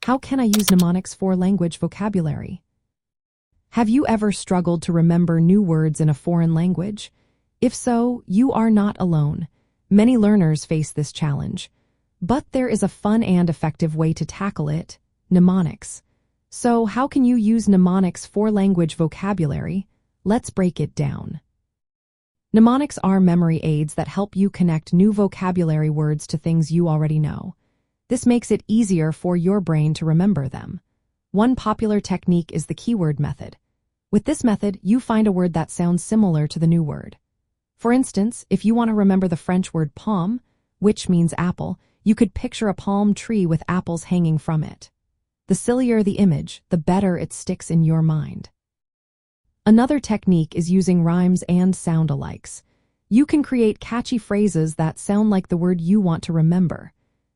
How can I use mnemonics for language vocabulary? Have you ever struggled to remember new words in a foreign language? If so, you are not alone. Many learners face this challenge. But there is a fun and effective way to tackle it: mnemonics. So, how can you use mnemonics for language vocabulary? Let's break it down. Mnemonics are memory aids that help you connect new vocabulary words to things you already know. This makes it easier for your brain to remember them. One popular technique is the keyword method. With this method, you find a word that sounds similar to the new word. For instance, if you want to remember the French word pomme, which means apple, you could picture a palm tree with apples hanging from it. The sillier the image, the better it sticks in your mind. Another technique is using rhymes and sound-alikes. You can create catchy phrases that sound like the word you want to remember.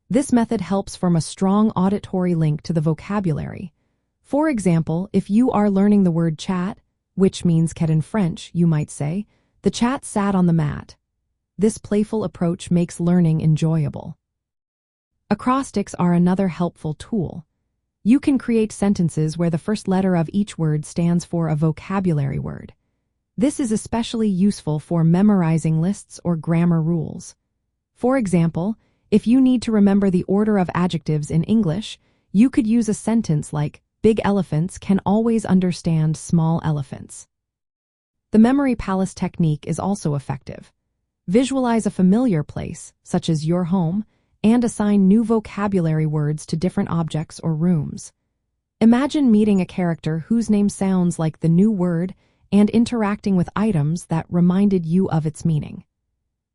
This method helps form a strong auditory link to the vocabulary. For example, if you are learning the word chat, which means cat in French, you might say, "The chat sat on the mat." This playful approach makes learning enjoyable. Acrostics are another helpful tool. You can create sentences where the first letter of each word stands for a vocabulary word. This is especially useful for memorizing lists or grammar rules. For example, if you need to remember the order of adjectives in English, you could use a sentence like, "Big elephants can always understand small elephants." The memory palace technique is also effective. Visualize a familiar place, such as your home, and assign new vocabulary words to different objects or rooms. Imagine meeting a character whose name sounds like the new word and interacting with items that reminded you of its meaning.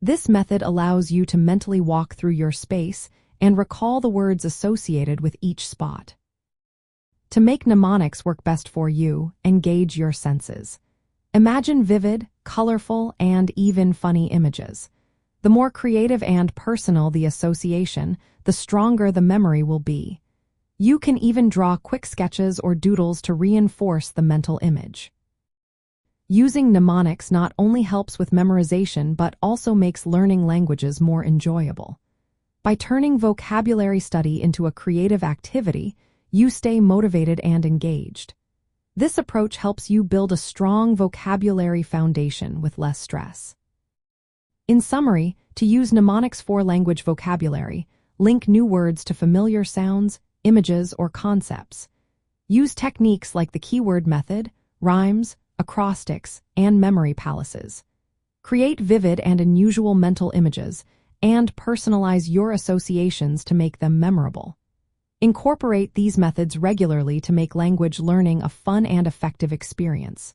This method allows you to mentally walk through your space and recall the words associated with each spot. To make mnemonics work best for you, engage your senses. Imagine vivid, colorful, and even funny images. The more creative and personal the association, the stronger the memory will be. You can even draw quick sketches or doodles to reinforce the mental image. Using mnemonics not only helps with memorization but also makes learning languages more enjoyable. By turning vocabulary study into a creative activity, you stay motivated and engaged. This approach helps you build a strong vocabulary foundation with less stress. In summary, to use mnemonics for language vocabulary, link new words to familiar sounds, images, or concepts. Use techniques like the keyword method, rhymes, acrostics, and memory palaces. Create vivid and unusual mental images, and personalize your associations to make them memorable. Incorporate these methods regularly to make language learning a fun and effective experience.